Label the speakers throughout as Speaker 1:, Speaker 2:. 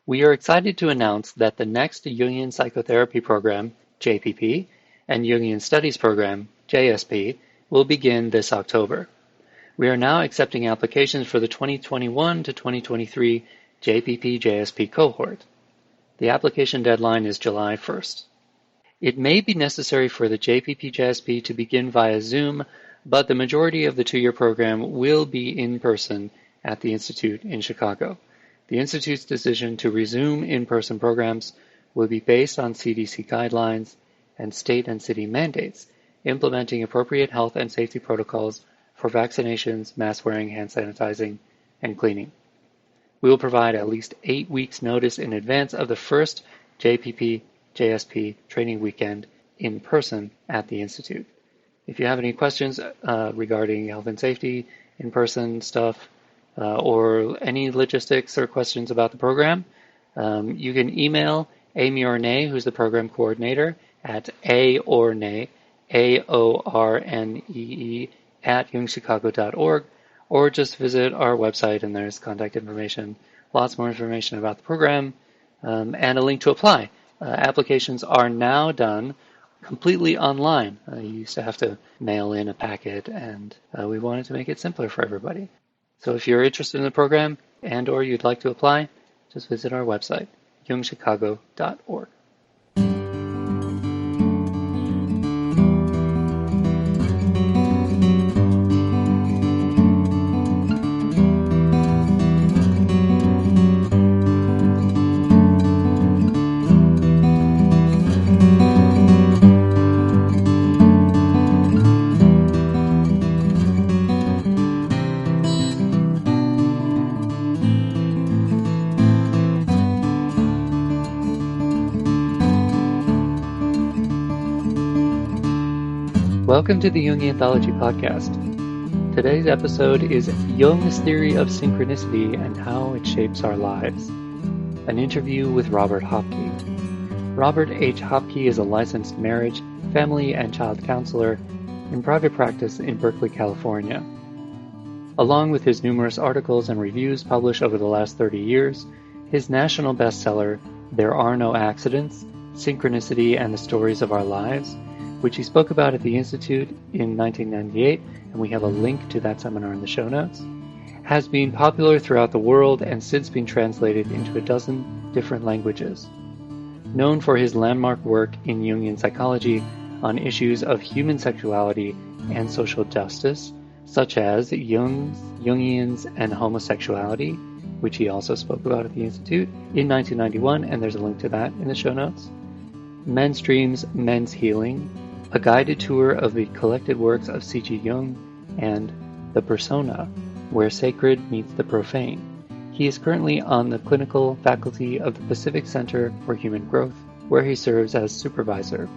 Speaker 1: We are excited to announce that the next Jungian Psychotherapy Program, JPP, and Jungian Studies Program, JSP, will begin this October. We are now accepting applications for the 2021 to 2023 JPP-JSP cohort. The application deadline is July 1st. It may be necessary for the JPP-JSP to begin via Zoom, but the majority of the two-year program will be in person at the Institute in Chicago. The Institute's decision to resume in-person programs will be based on CDC guidelines and state and city mandates, implementing appropriate health and safety protocols for vaccinations, mask wearing, hand sanitizing, and cleaning. We will provide at least 8 weeks notice in advance of the first JPP-JSP training weekend in person at the Institute. If you have any questions regarding health and safety, in-person stuff, or any logistics or questions about the program, you can email Amy Ornay, who's the program coordinator, at aornee, AORNEE, at jungchicago.org, or just visit our website and there's contact information, lots more information about the program, and a link to apply. Applications are now done completely online. You used to have to mail in a packet, and we wanted to make it simpler for everybody. So if you're interested in the program and or you'd like to apply, just visit our website, jungchicago.org. Welcome to the Jung Anthology Podcast. Today's episode is Jung's theory of synchronicity and how it shapes our lives. An interview with Robert Hopcke. Robert H. Hopcke is a licensed marriage, family, and child counselor in private practice in Berkeley, California. Along with his numerous articles and reviews published over the last 30 years, his national bestseller, There Are No Accidents, Synchronicity and the Stories of Our Lives, which he spoke about at the Institute in 1998, and we have a link to that seminar in the show notes, has been popular throughout the world and since been translated into a dozen different languages. Known for his landmark work in Jungian psychology on issues of human sexuality and social justice, such as Jungians and homosexuality, which he also spoke about at the Institute in 1991, and there's a link to that in the show notes. Men's Dreams, Men's Healing, a guided tour of the collected works of C.G. Jung, and The Persona, where sacred meets the profane. He is currently on the clinical faculty of the Pacific Center for Human Growth, where he serves as supervisor,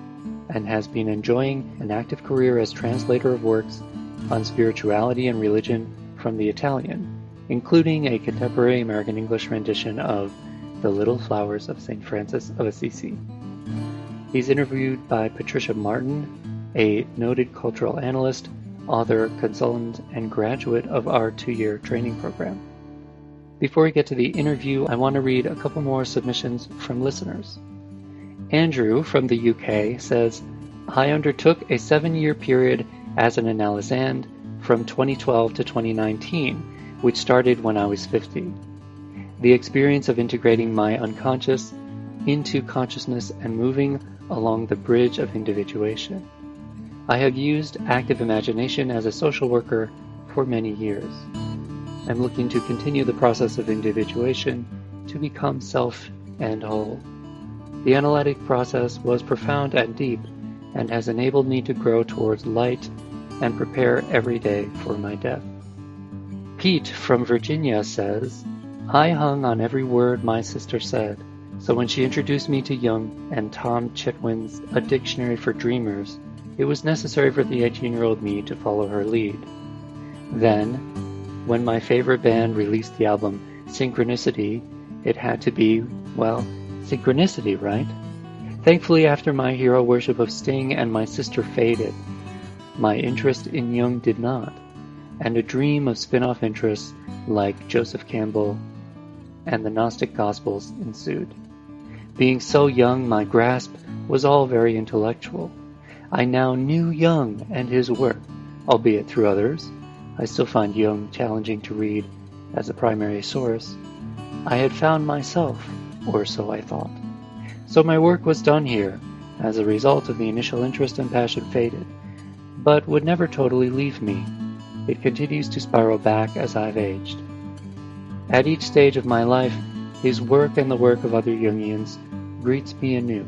Speaker 1: and has been enjoying an active career as translator of works on spirituality and religion from the Italian, including a contemporary American English rendition of The Little Flowers of St. Francis of Assisi. He's interviewed by Patricia Martin, a noted cultural analyst, author, consultant, and graduate of our 2-year training program. Before we get to the interview, I want to read a couple more submissions from listeners. Andrew from the UK says, I undertook a 7-year period as an analysand from 2012 to 2019, which started when I was 50. The experience of integrating my unconscious into consciousness and moving along the bridge of individuation. I have used active imagination as a social worker for many years. I'm looking to continue the process of individuation to become self and whole. The analytic process was profound and deep and has enabled me to grow towards light and prepare every day for my death. Pete from Virginia says, I hung on every word my sister said. So when she introduced me to Jung and Tom Chetwynd's A Dictionary for Dreamers, it was necessary for the 18-year-old me to follow her lead. Then, when my favorite band released the album Synchronicity, it had to be, well, synchronicity, right? Thankfully, after my hero worship of Sting and my sister faded, my interest in Jung did not, and a dream of spin-off interests like Joseph Campbell, and the Gnostic Gospels ensued. Being so young, my grasp was all very intellectual. I now knew Jung and his work, albeit through others. I still find Jung challenging to read as a primary source. I had found myself, or so I thought. So my work was done here. As a result of the initial interest and passion faded, but would never totally leave me. It continues to spiral back as I've aged. At each stage of my life, his work and the work of other Jungians greets me anew.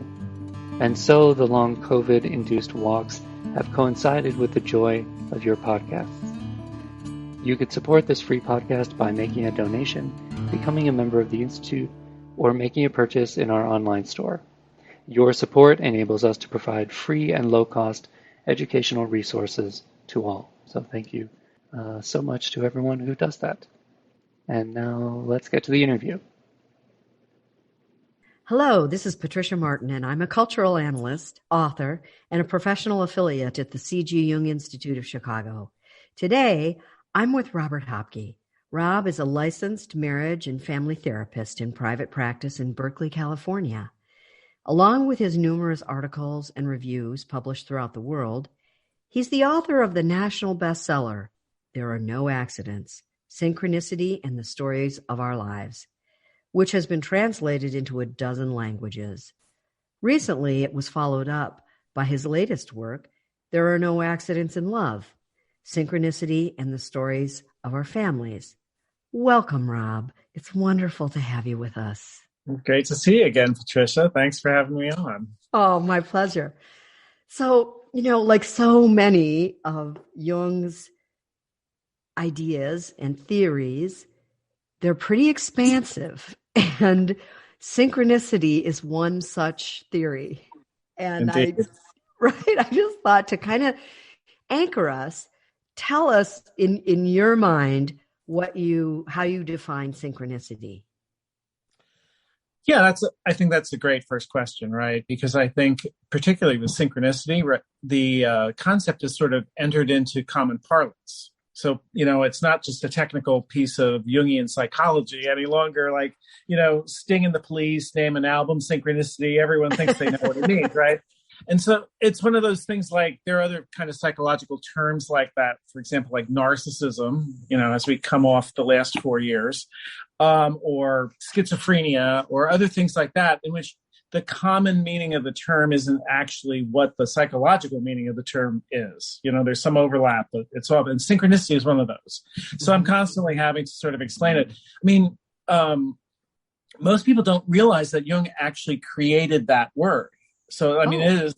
Speaker 1: And so the long COVID-induced walks have coincided with the joy of your podcasts. You could support this free podcast by making a donation, becoming a member of the Institute, or making a purchase in our online store. Your support enables us to provide free and low-cost educational resources to all. So thank you so much to everyone who does that. And now let's get to the interview.
Speaker 2: Hello, this is Patricia Martin, and I'm a cultural analyst, author, and a professional affiliate at the C.G. Jung Institute of Chicago. Today, I'm with Robert Hopcke. Rob is a licensed marriage and family therapist in private practice in Berkeley, California. Along with his numerous articles and reviews published throughout the world, he's the author of the national bestseller, There Are No Accidents, Synchronicity and the Stories of Our Lives, which has been translated into a dozen languages. Recently, it was followed up by his latest work, There Are No Accidents in Love, Synchronicity and the Stories of Our Families. Welcome, Rob. It's wonderful to have you with us.
Speaker 3: Great to see you again, Patricia. Thanks for having me on.
Speaker 2: Oh, my pleasure. So, like so many of Jung's ideas and theories, they're pretty expansive. And synchronicity is one such theory. And I just thought to kind of anchor us, tell us in your mind how you define synchronicity.
Speaker 3: Yeah, I think that's a great first question, right? Because I think particularly with synchronicity, the concept has sort of entered into common parlance. So, it's not just a technical piece of Jungian psychology any longer, like, Sting and the Police, name an album, synchronicity, everyone thinks they know what it means, right? And so it's one of those things like there are other kind of psychological terms like that, for example, like narcissism, as we come off the last 4 years, or schizophrenia or other things like that, in which the common meaning of the term isn't actually what the psychological meaning of the term is. There's some overlap, but it's all, and synchronicity is one of those. So I'm constantly having to sort of explain it. I mean, most people don't realize that Jung actually created that word. So, I mean, it is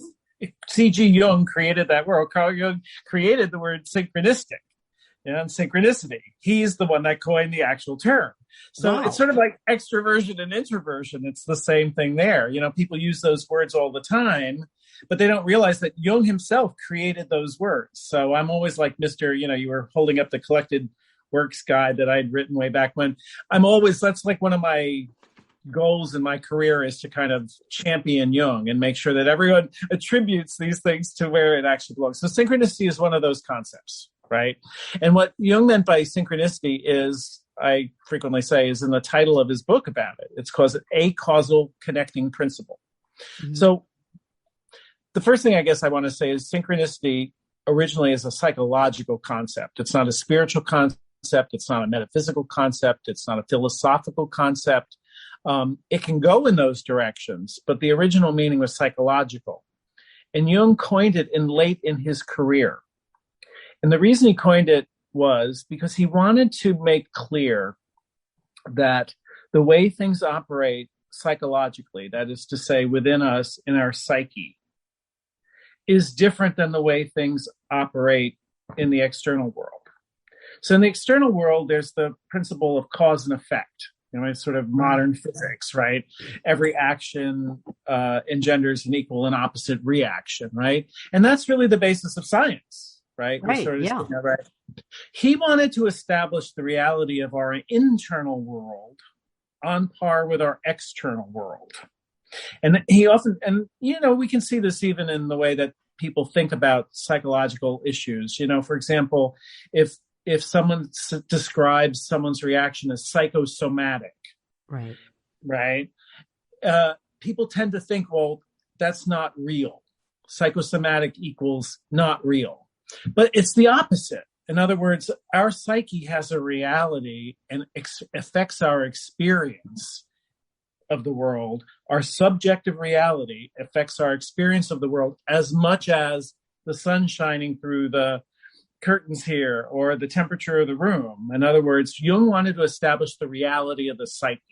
Speaker 3: C.G. Jung created that word. Carl Jung created the word synchronistic, and synchronicity. He's the one that coined the actual term. So It's sort of like extroversion and introversion. It's the same thing there. People use those words all the time, but they don't realize that Jung himself created those words. So I'm always like Mr., you were holding up the collected works guide that I'd written way back when. That's like one of my goals in my career is to kind of champion Jung and make sure that everyone attributes these things to where it actually belongs. So synchronicity is one of those concepts, right? And what Jung meant by synchronicity is, I frequently say, is in the title of his book about it. It's called a causal connecting principle. Mm-hmm. So the first thing I guess I want to say is synchronicity originally is a psychological concept. It's not a spiritual concept. It's not a metaphysical concept. It's not a philosophical concept. It can go in those directions, but the original meaning was psychological. And Jung coined it late in his career. And the reason he coined it was because he wanted to make clear that the way things operate psychologically, that is to say within us, in our psyche, is different than the way things operate in the external world. So in the external world, there's the principle of cause and effect. It's sort of modern physics, right? Every action engenders an equal and opposite reaction, right? And that's really the basis of science, right?
Speaker 2: Right,
Speaker 3: Right. He wanted to establish the reality of our internal world on par with our external world. And we can see this even in the way that people think about psychological issues. For example, if someone describes someone's reaction as psychosomatic,
Speaker 2: Right.
Speaker 3: right? People tend to think, well, that's not real. Psychosomatic equals not real. But it's the opposite. In other words, our psyche has a reality and affects our experience of the world. Our subjective reality affects our experience of the world as much as the sun shining through the curtains here or the temperature of the room. In other words, Jung wanted to establish the reality of the psyche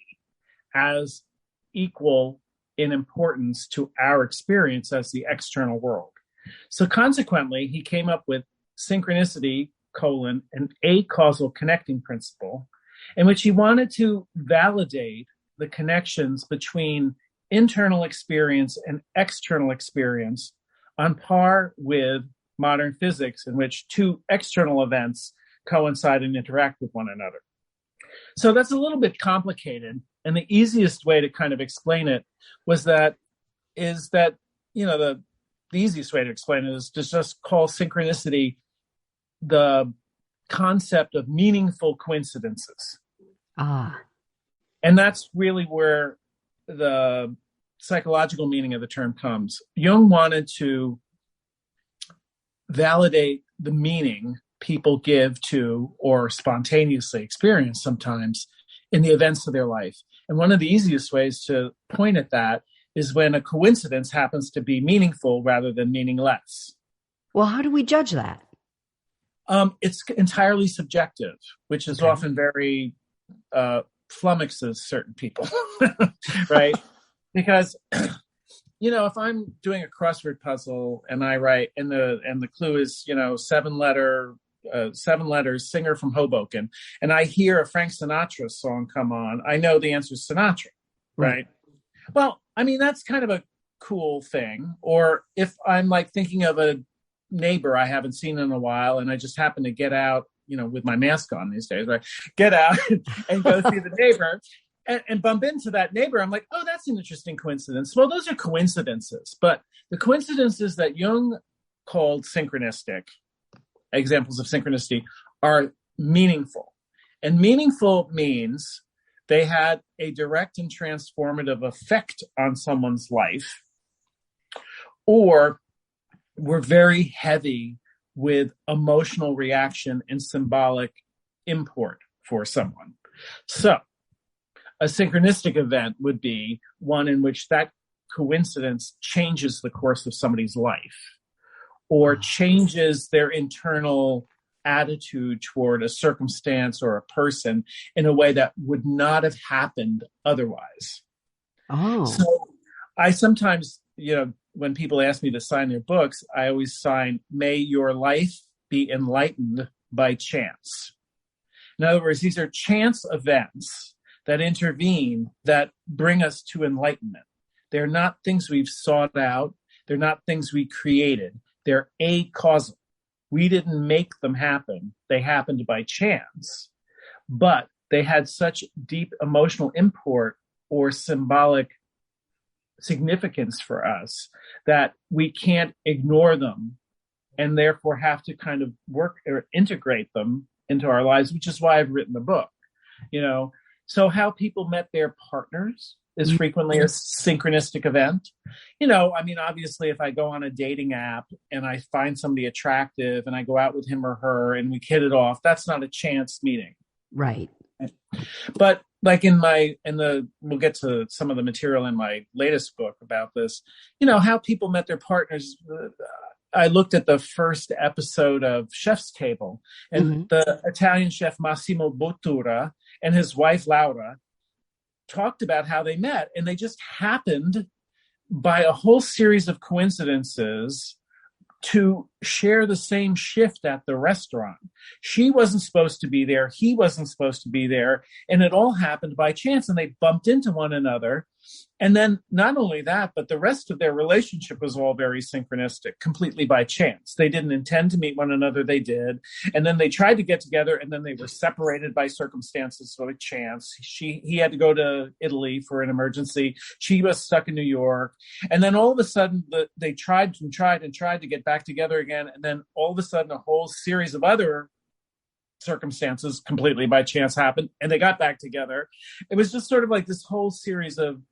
Speaker 3: as equal in importance to our experience as the external world. So consequently, he came up with synchronicity, an acausal connecting principle, in which he wanted to validate the connections between internal experience and external experience on par with modern physics, in which two external events coincide and interact with one another. So that's a little bit complicated. And the easiest way to kind of explain it the easiest way to explain it is to just call synchronicity the concept of meaningful coincidences. And that's really where the psychological meaning of the term comes. Jung wanted to validate the meaning people give to or spontaneously experience sometimes in the events of their life. And one of the easiest ways to point at that is when a coincidence happens to be meaningful rather than meaningless.
Speaker 2: Well, how do we judge that?
Speaker 3: It's entirely subjective, which is often very flummoxes certain people, right? Because, if I'm doing a crossword puzzle and I write, and the clue is, 7 letters, singer from Hoboken, and I hear a Frank Sinatra song come on, I know the answer is Sinatra, right? Well, that's kind of a cool thing. Or if I'm like thinking of a neighbor I haven't seen in a while, and I just happen to get out, with my mask on these days, right? Get out and go see the neighbor and bump into that neighbor. I'm like, oh, that's an interesting coincidence. Well, those are coincidences, but the coincidences that Jung called synchronistic, examples of synchronicity, are meaningful. And meaningful means they had a direct and transformative effect on someone's life, or were very heavy with emotional reaction and symbolic import for someone. So a synchronistic event would be one in which that coincidence changes the course of somebody's life or changes their internal attitude toward a circumstance or a person in a way that would not have happened otherwise. So I sometimes, when people ask me to sign their books, I always sign, "May your life be enlightened by chance." In other words, these are chance events that intervene that bring us to enlightenment. They're not things we've sought out. They're not things we created. They're acausal. We didn't make them happen. They happened by chance, but they had such deep emotional import or symbolic significance for us that we can't ignore them and therefore have to kind of work or integrate them into our lives, which is why I've written the book. So how people met their partners is frequently a synchronistic event. Obviously if I go on a dating app and I find somebody attractive and I go out with him or her and we hit it off, that's not a chance meeting.
Speaker 2: Right.
Speaker 3: But like we'll get to some of the material in my latest book about this, how people met their partners. I looked at the first episode of Chef's Table, and the Italian chef Massimo Bottura and his wife Laura talked about how they met, and they just happened by a whole series of coincidences to share the same shift at the restaurant. She wasn't supposed to be there. He wasn't supposed to be there. And it all happened by chance, and they bumped into one another. And then not only that, but the rest of their relationship was all very synchronistic, completely by chance. They didn't intend to meet one another. They did. And then they tried to get together, and then they were separated by circumstances by chance. He had to go to Italy for an emergency. She was stuck in New York. And then all of a sudden they tried to get back together again. And then all of a sudden a whole series of other circumstances completely by chance happened, and they got back together. It was just sort of like this whole series of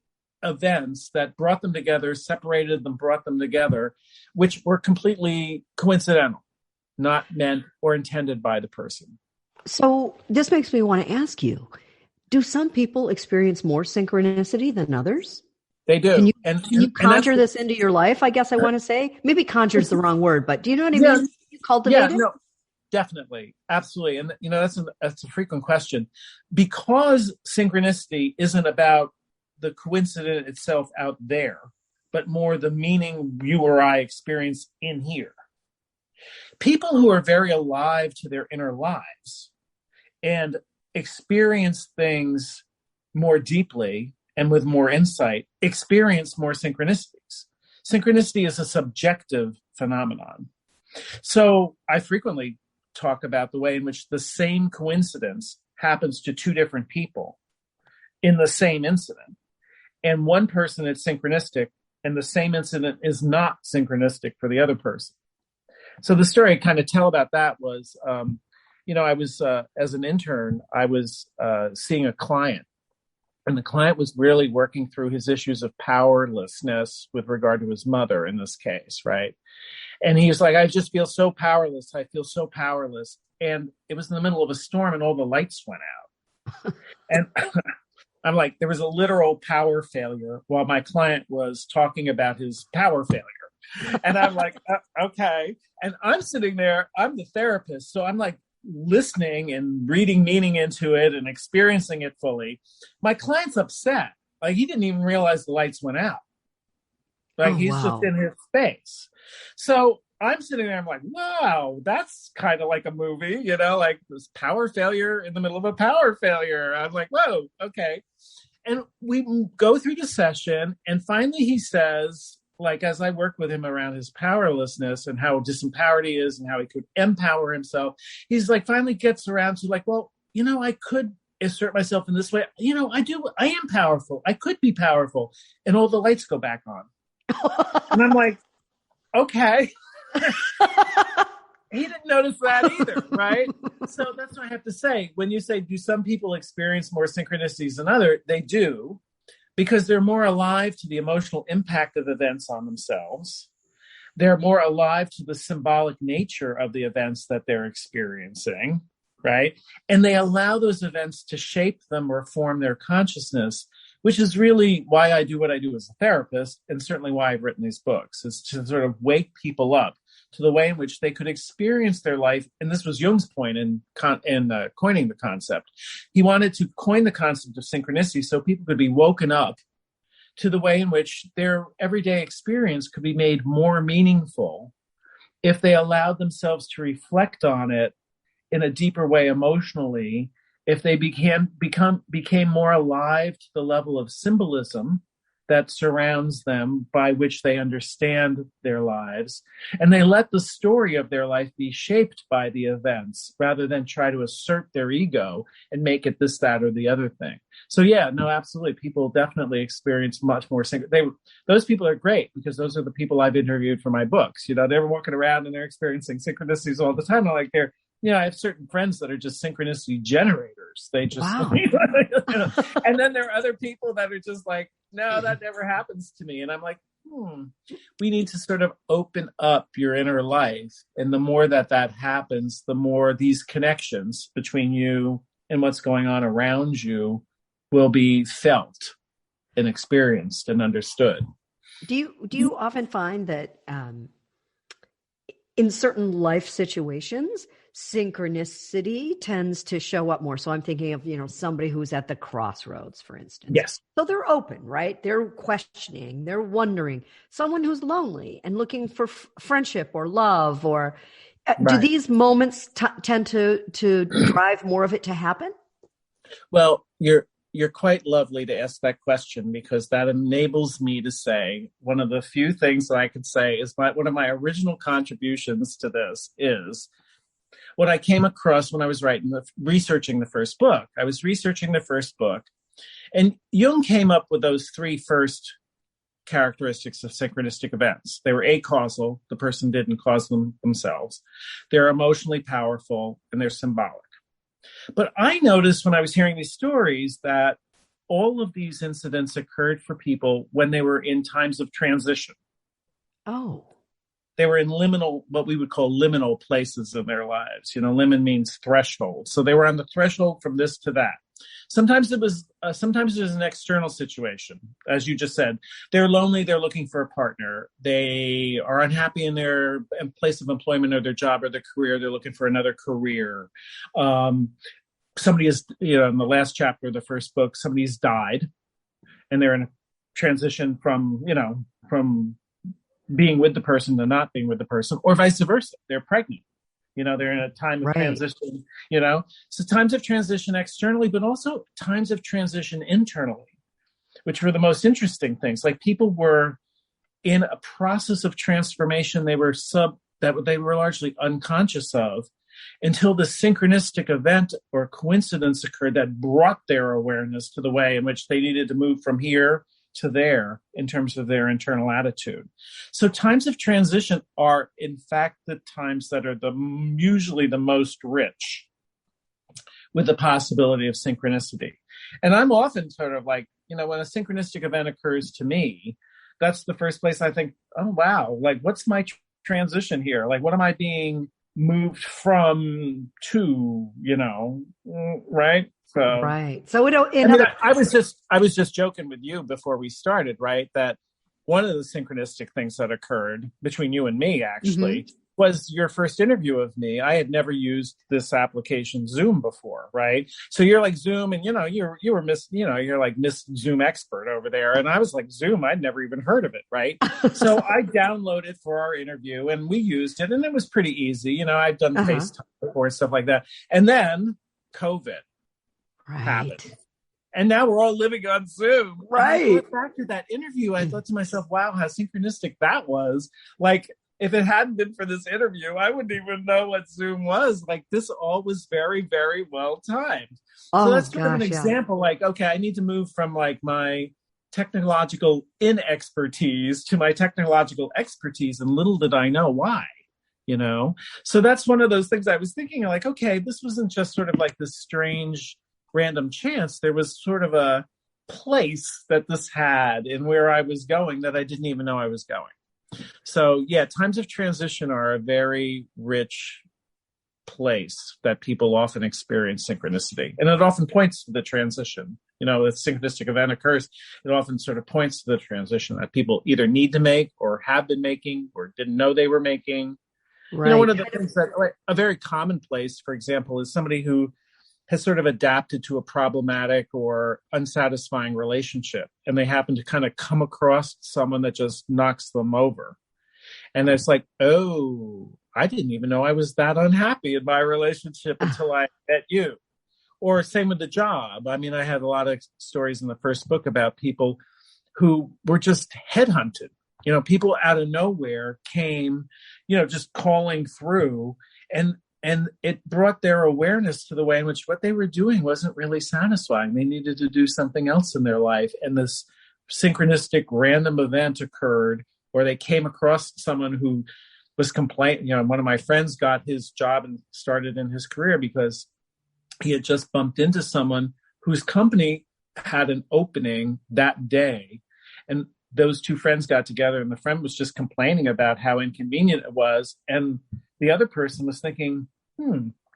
Speaker 3: events that brought them together, separated them, brought them together, which were completely coincidental, not meant or intended by the person.
Speaker 2: So this makes me want to ask you, do some people experience more synchronicity than others?
Speaker 3: They do.
Speaker 2: Can you conjure this into your life, I guess I want to say? Maybe conjure is the wrong word, but do you know what I mean? Cultivate it?
Speaker 3: No, definitely. Absolutely. And, that's a frequent question. Because synchronicity isn't about the coincidence itself out there, but more the meaning you or I experience in here. People who are very alive to their inner lives and experience things more deeply and with more insight, experience more synchronicities. Synchronicity is a subjective phenomenon. So I frequently talk about the way in which the same coincidence happens to two different people in the same incident. And one person is synchronistic, and the same incident is not synchronistic for the other person. So the story I kind of tell about that was, I was, as an intern, I was seeing a client. And the client was really working through his issues of powerlessness with regard to his mother in this case, right? And he was like, I just feel so powerless. I feel so powerless. And it was in the middle of a storm and all the lights went out. And I'm like, there was a literal power failure while my client was talking about his power failure. And I'm like, okay. And I'm sitting there, I'm the therapist. So I'm like listening and reading meaning into it and experiencing it fully. My client's upset. Like he didn't even realize the lights went out. Like he's just in his space. So I'm sitting there, I'm like, wow, that's kind of like a movie, like this power failure in the middle of a power failure. I'm like, whoa, okay. And we go through the session, and finally he says, like, as I work with him around his powerlessness and how disempowered he is and how he could empower himself, he's like, finally gets around to like, well, I could assert myself in this way. I am powerful. I could be powerful. And all the lights go back on. And I'm like, okay. He didn't notice that either, right? So that's what I have to say. When you say, do some people experience more synchronicities than others? They do, because they're more alive to the emotional impact of events on themselves. They're more alive to the symbolic nature of the events that they're experiencing, right? And they allow those events to shape them or form their consciousness, which is really why I do what I do as a therapist, and certainly why I've written these books, is to sort of wake people up to the way in which they could experience their life. And this was Jung's point in coining the concept. He wanted to coin the concept of synchronicity so people could be woken up to the way in which their everyday experience could be made more meaningful if they allowed themselves to reflect on it in a deeper way emotionally, if they became more alive to the level of symbolism that surrounds them, by which they understand their lives, and they let the story of their life be shaped by the events rather than try to assert their ego and make it this, that, or the other thing. So yeah, no, absolutely. People definitely experience much more those people are great, because those are the people I've interviewed for my books. They're walking around and they're experiencing synchronicities all the time. I have certain friends that are just synchronicity generators. They just, and then there are other people that are just like, no, that never happens to me. And I'm like, we need to sort of open up your inner life. And the more that happens, the more these connections between you and what's going on around you will be felt and experienced and understood.
Speaker 2: Do you often find that in certain life situations, synchronicity tends to show up more? So I'm thinking of, somebody who's at the crossroads, for instance.
Speaker 3: Yes.
Speaker 2: So they're open, right? They're questioning, they're wondering. Someone who's lonely and looking for friendship or love, or do these moments tend to drive more of it to happen?
Speaker 3: Well, you're quite lovely to ask that question, because that enables me to say one of the few things that I could say is one of my original contributions to this is what I came across when I was researching the first book. I was researching the first book, and Jung came up with those three first characteristics of synchronistic events. They were acausal, the person didn't cause them themselves. They're emotionally powerful, and they're symbolic. But I noticed when I was hearing these stories that all of these incidents occurred for people when they were in times of transition.
Speaker 2: Oh.
Speaker 3: They were in liminal, what we would call liminal places in their lives. Limin means threshold. So they were on the threshold from this to that. Sometimes it was an external situation, as you just said. They're lonely. They're looking for a partner. They are unhappy in their place of employment or their job or their career. They're looking for another career. Somebody is, in the last chapter of the first book, somebody's died, and they're in a transition from being with the person to not being with the person, or vice versa. They're pregnant. They're in a time of transition, So times of transition externally, but also times of transition internally, which were the most interesting things. Like people were in a process of transformation they were largely unconscious of until the synchronistic event or coincidence occurred that brought their awareness to the way in which they needed to move from here to there in terms of their internal attitude. So times of transition are, in fact, the times that are usually the most rich with the possibility of synchronicity. And I'm often sort of like, when a synchronistic event occurs to me, that's the first place I think, oh, wow, like what's my transition here? Like, what am I being moved from to, right? So,
Speaker 2: right. So
Speaker 3: I was just joking with you before we started, right? That one of the synchronistic things that occurred between you and me actually was your first interview of me. I had never used this application Zoom before, right? So you're like Zoom, and you're like Miss Zoom expert over there, and I was like Zoom. I'd never even heard of it, right? So I downloaded for our interview, and we used it, and it was pretty ezy. I'd done FaceTime before and stuff like that, and then COVID. Happened. And now we're all living on Zoom.
Speaker 2: Right.
Speaker 3: After that interview, I thought to myself, wow, how synchronistic that was. Like, if it hadn't been for this interview, I wouldn't even know what Zoom was. Like, this all was very, very well timed. So that's sort of an example. Like, okay, I need to move from like my technological inexpertise to my technological expertise. And little did I know why. So that's one of those things I was thinking, like, okay, this wasn't just sort of like this strange random chance. There was sort of a place that this had in where I was going that I didn't even know I was going. So yeah, times of transition are a very rich place that people often experience synchronicity. And it often points to the transition. If a synchronistic event occurs, it often sort of points to the transition that people either need to make or have been making or didn't know they were making.
Speaker 2: Right.
Speaker 3: One of the things that a very common place, for example, is somebody who has sort of adapted to a problematic or unsatisfying relationship, and they happen to kind of come across someone that just knocks them over. And it's like, oh, I didn't even know I was that unhappy in my relationship until I met you. Or same with the job. I mean, I had a lot of stories in the first book about people who were just headhunted. People out of nowhere came, just calling through, and it brought their awareness to the way in which what they were doing wasn't really satisfying. They needed to do something else in their life. And this synchronistic random event occurred where they came across someone who was complaining. One of my friends got his job and started in his career because he had just bumped into someone whose company had an opening that day. And those two friends got together, and the friend was just complaining about how inconvenient it was. And the other person was thinking,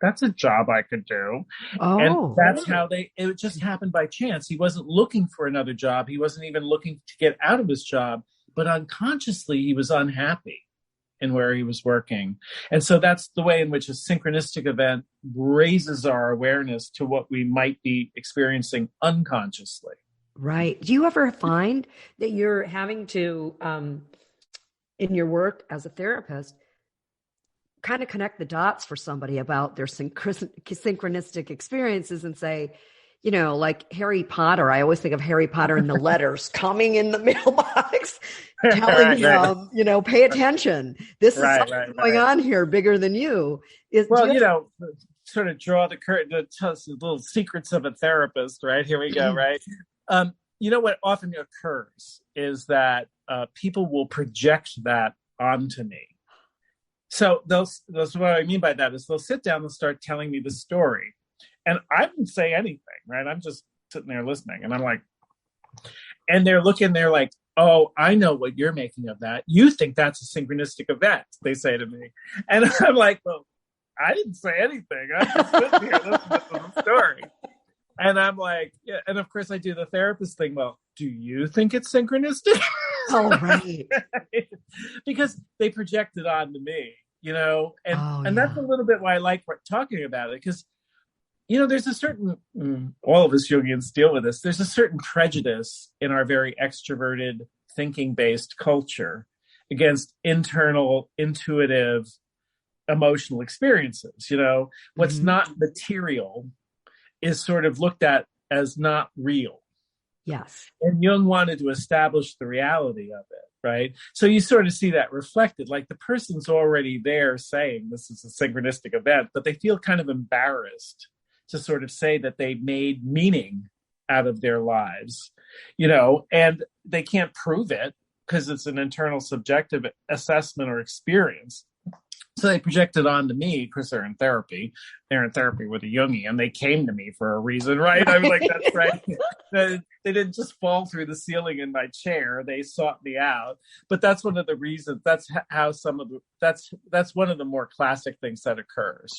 Speaker 3: that's a job I could do. Oh, and that's how it just happened by chance. He wasn't looking for another job. He wasn't even looking to get out of his job, but unconsciously he was unhappy in where he was working. And so that's the way in which a synchronistic event raises our awareness to what we might be experiencing unconsciously.
Speaker 2: Right. Do you ever find that you're having to, in your work as a therapist, kind of connect the dots for somebody about their synchronistic experiences and say, like Harry Potter, I always think of Harry Potter and the letters coming in the mailbox, telling him, pay attention. This is something going on here bigger than you.
Speaker 3: Sort of draw the curtain to tell us the little secrets of a therapist, right? Here we go, right? What often occurs is that people will project that onto me. So that's what I mean by that is they'll sit down and start telling me the story. And I didn't say anything, right? I'm just sitting there listening, and I'm like, and they're looking, they're like, oh, I know what you're making of that. You think that's a synchronistic event, they say to me. And I'm like, well, I didn't say anything. I'm just sitting here listening to the story. And I'm like, yeah. And of course I do the therapist thing. Well, do you think it's synchronistic?
Speaker 2: Oh, right.
Speaker 3: Because they project it onto me, and that's a little bit why I like talking about it. Because, there's a certain, all of us Jungians deal with this. There's a certain prejudice in our very extroverted, thinking-based culture against internal, intuitive, emotional experiences. What's not material is sort of looked at as not real.
Speaker 2: Yes.
Speaker 3: And Jung wanted to establish the reality of it, right? So you sort of see that reflected, like the person's already there saying this is a synchronistic event, but they feel kind of embarrassed to sort of say that they made meaning out of their lives, and they can't prove it because it's an internal subjective assessment or experience. So they projected onto me because they're in therapy. They're in therapy with a Jungian. They came to me for a reason, right? I was like, that's right. They didn't just fall through the ceiling in my chair. They sought me out. But that's one of the reasons. That's how that's one of the more classic things that occurs,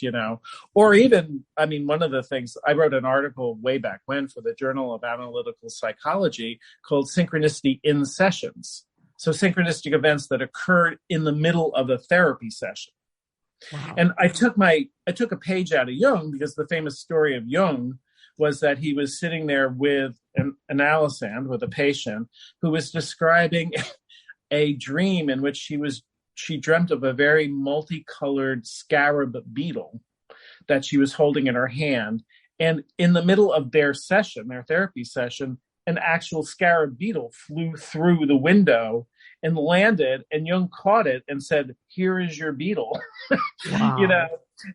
Speaker 3: Or even, one of the things, I wrote an article way back when for the Journal of Analytical Psychology called Synchronicity in Sessions. So synchronistic events that occurred in the middle of a therapy session.
Speaker 2: Wow.
Speaker 3: And I took a page out of Jung because the famous story of Jung was that he was sitting there with an Alisand, with a patient who was describing a dream in which she dreamt of a very multicolored scarab beetle that she was holding in her hand. And in the middle of their therapy session, an actual scarab beetle flew through the window and landed, and Jung caught it and said, "Here is your beetle."
Speaker 2: Wow.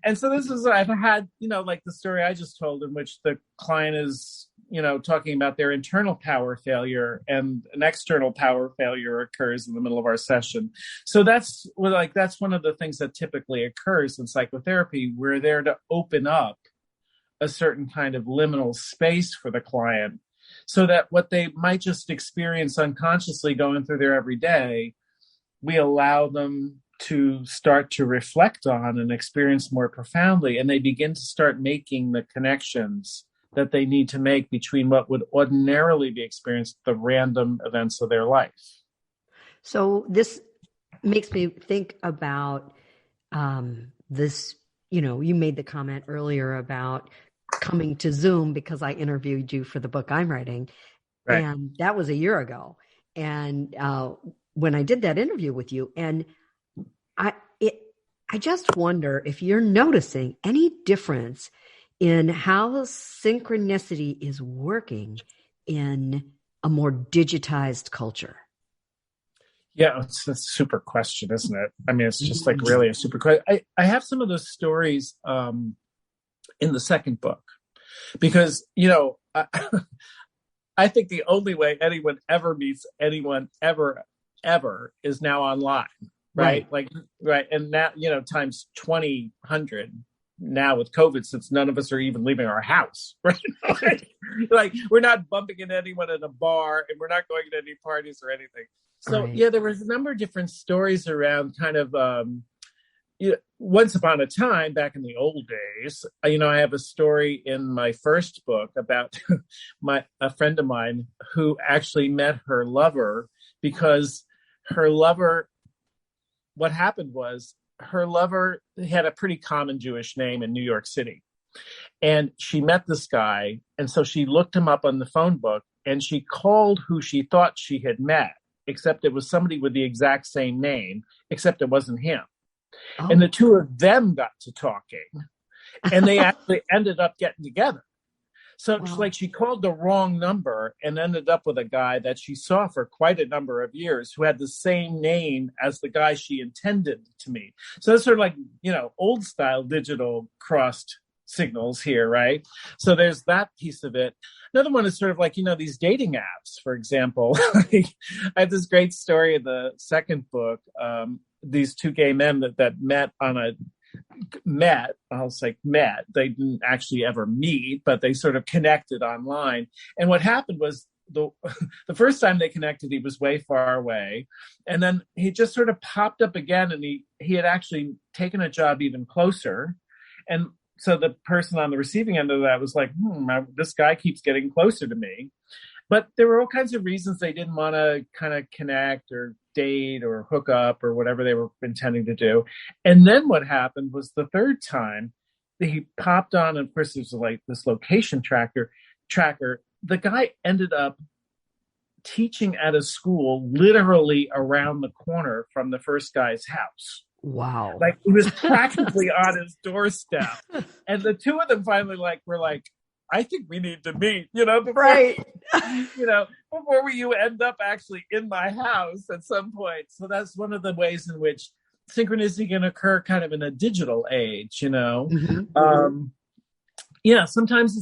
Speaker 3: And so this is, I've had, like the story I just told in which the client is, talking about their internal power failure and an external power failure occurs in the middle of our session. So that's one of the things that typically occurs in psychotherapy. We're there to open up a certain kind of liminal space for the client, so that what they might just experience unconsciously going through their everyday, we allow them to start to reflect on and experience more profoundly. And they begin to start making the connections that they need to make between what would ordinarily be experienced, the random events of their life.
Speaker 2: So this makes me think about this, you made the comment earlier about coming to Zoom because I interviewed you for the book I'm writing.
Speaker 3: Right.
Speaker 2: And that was a year ago. And when I did that interview with you, and I just wonder if you're noticing any difference in how synchronicity is working in a more digitized culture.
Speaker 3: Yeah, it's a super question, isn't it? It's just like really a super question. I have some of those stories in the second book because, I think the only way anyone ever meets anyone ever is now online. Right. Right. And now, times 100 now with COVID, since none of us are even leaving our house. Right. like we're not bumping into anyone in a bar and we're not going to any parties or anything. So,
Speaker 2: right.
Speaker 3: Yeah, there was a number of different stories around kind of once upon a time back in the old days. I have a story in my first book about a friend of mine who actually met her lover because her lover, what happened was her lover had a pretty common Jewish name in New York City. And she met this guy. And so she looked him up on the phone book and she called who she thought she had met, except it was somebody with the exact same name, except it wasn't him. Oh. And the two of them got to talking and they actually ended up getting together. So wow. She called the wrong number and ended up with a guy that she saw for quite a number of years who had the same name as the guy she intended to meet. So that's sort of old style digital crossed signals here, right? So there's that piece of it. Another one is sort of these dating apps, for example. I have this great story in the second book. These two gay men that met on met. I'll say met. They didn't actually ever meet, but they sort of connected online. And what happened was the first time they connected, he was way far away. And then he just sort of popped up again, and he had actually taken a job even closer. And so the person on the receiving end of that was like, this guy keeps getting closer to me. But there were all kinds of reasons they didn't want to kind of connect or date or hook up or whatever they were intending to do. And then what happened was the third time he popped on, and of course there's like this location tracker. The guy ended up teaching at a school literally around the corner from the first guy's house.
Speaker 2: Wow.
Speaker 3: Like he was practically on his doorstep. And the two of them finally were like, I think we need to meet, before you end up actually in my house at some point. So that's one of the ways in which synchronicity can occur kind of in a digital age,
Speaker 2: Mm-hmm.
Speaker 3: Sometimes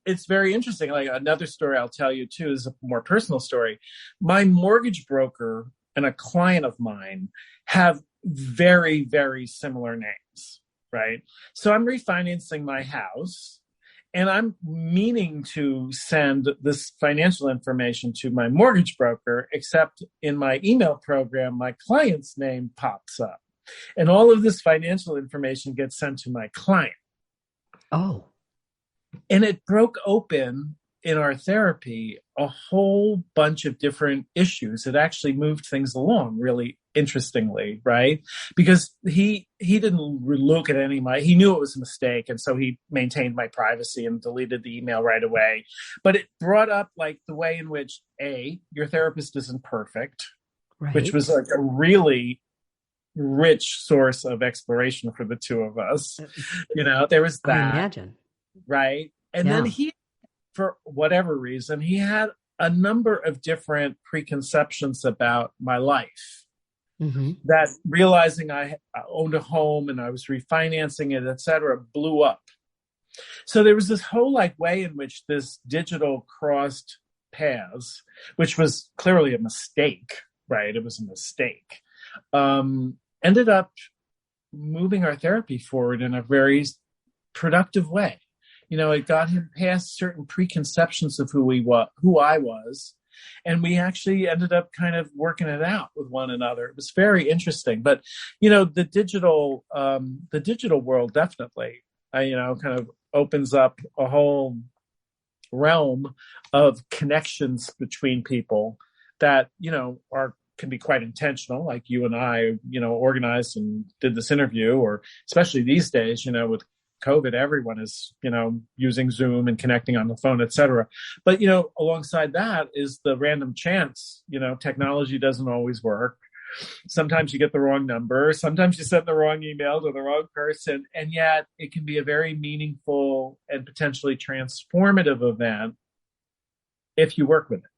Speaker 3: it's very interesting. Like another story I'll tell you too is a more personal story. My mortgage broker and a client of mine have very, very similar names, right? So I'm refinancing my house, and I'm meaning to send this financial information to my mortgage broker, except in my email program, my client's name pops up. And all of this financial information gets sent to my client.
Speaker 2: Oh.
Speaker 3: And it broke open in our therapy a whole bunch of different issues. It actually moved things along really interestingly, right? Because he didn't look at he knew it was a mistake, and so he maintained my privacy and deleted the email right away. But it brought up like the way in which your therapist isn't perfect,
Speaker 2: right,
Speaker 3: which was like a really rich source of exploration for the two of us. There was that.
Speaker 2: I imagine.
Speaker 3: Right. And then he, for whatever reason, he had a number of different preconceptions about my life.
Speaker 2: Mm-hmm.
Speaker 3: That realizing I owned a home and I was refinancing it, et cetera, blew up. So there was this whole way in which this digital crossed paths, which was clearly a mistake, right? It was a mistake. Ended up moving our therapy forward in a very productive way. It got him past certain preconceptions of who I was. And we actually ended up kind of working it out with one another. It was very interesting. But, the digital world definitely, kind of opens up a whole realm of connections between people that, can be quite intentional. Like you and I, organized and did this interview, or especially these days, with COVID, everyone is, using Zoom and connecting on the phone, et cetera. But, alongside that is the random chance, technology doesn't always work. Sometimes you get the wrong number. Sometimes you send the wrong email to the wrong person. And yet it can be a very meaningful and potentially transformative event if you work with it.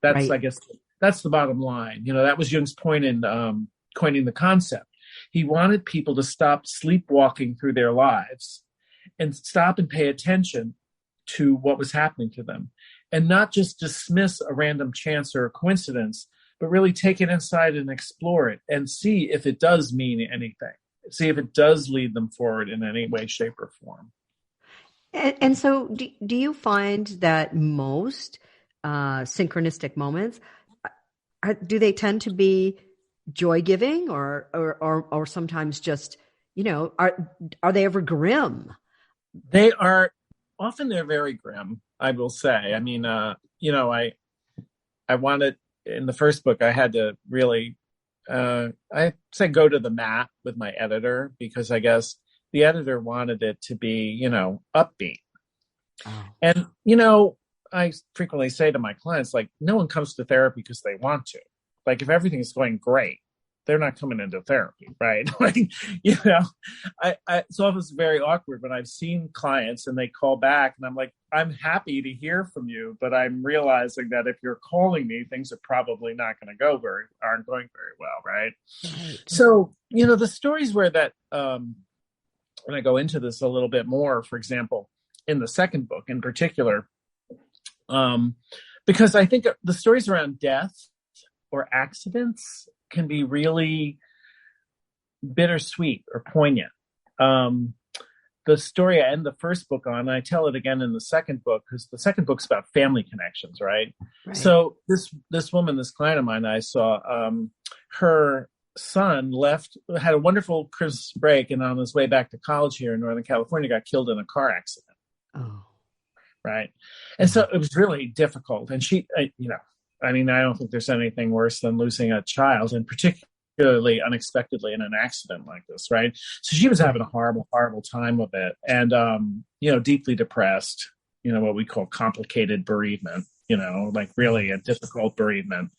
Speaker 3: That's, right. I guess, that's the bottom line. That was Jung's point in coining the concept. He wanted people to stop sleepwalking through their lives and stop and pay attention to what was happening to them, and not just dismiss a random chance or a coincidence, but really take it inside and explore it and see if it does mean anything. See if it does lead them forward in any way, shape, or form.
Speaker 2: And so do you find that most synchronistic moments, do they tend to be joy-giving or sometimes just, are they ever grim?
Speaker 3: They are often, they're very grim, I will say. I mean, I wanted, in the first book, I had to really, I say go to the mat with my editor, because I guess the editor wanted it to be, upbeat. Oh. And, I frequently say to my clients, no one comes to therapy because they want to. If everything is going great, they're not coming into therapy, right? It's always very awkward when I've seen clients and they call back and I'm like, I'm happy to hear from you, but I'm realizing that if you're calling me, things are probably not going to aren't going very well, right? So, the stories where that, when I go into this a little bit more, for example, in the second book in particular, because I think the stories around death or accidents can be really bittersweet or poignant. the story I end the first book on, and I tell it again in the second book, because the second book's about family connections, right? So this woman, this client of mine I saw, her son had a wonderful Christmas break, and on his way back to college here in Northern California, got killed in a car accident.
Speaker 2: Oh.
Speaker 3: Right. And so it was really difficult. And she, I don't think there's anything worse than losing a child, and particularly unexpectedly in an accident like this, right? So she was having a horrible, horrible time with it, and, deeply depressed, what we call complicated bereavement, like really a difficult bereavement.